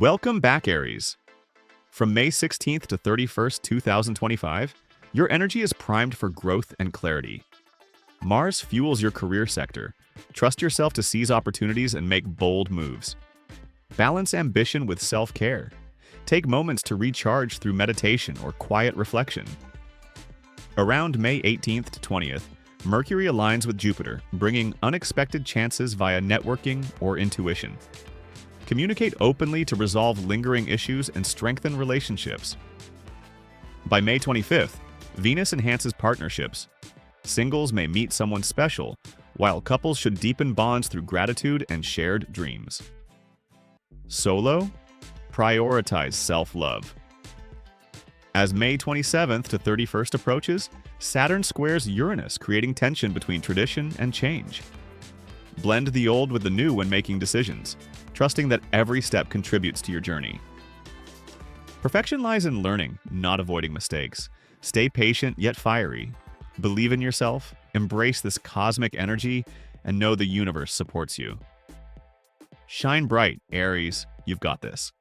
Welcome back, Aries. From May 16th to 31st, 2025, your energy is primed for growth and clarity. Mars fuels your career sector. Trust yourself to seize opportunities and make bold moves. Balance ambition with self-care. Take moments to recharge through meditation or quiet reflection. Around May 18th to 20th, Mercury aligns with Jupiter, bringing unexpected chances via networking or intuition. Communicate openly to resolve lingering issues and strengthen relationships. By May 25th, Venus enhances partnerships. Singles may meet someone special, while couples should deepen bonds through gratitude and shared dreams. Solo? Prioritize self-love. As May 27th to 31st approaches, Saturn squares Uranus, creating tension between tradition and change. Blend the old with the new when making decisions, trusting that every step contributes to your journey. Perfection lies in learning, not avoiding mistakes. Stay patient yet fiery. Believe in yourself, embrace this cosmic energy, and know the universe supports you. Shine bright, Aries. You've got this.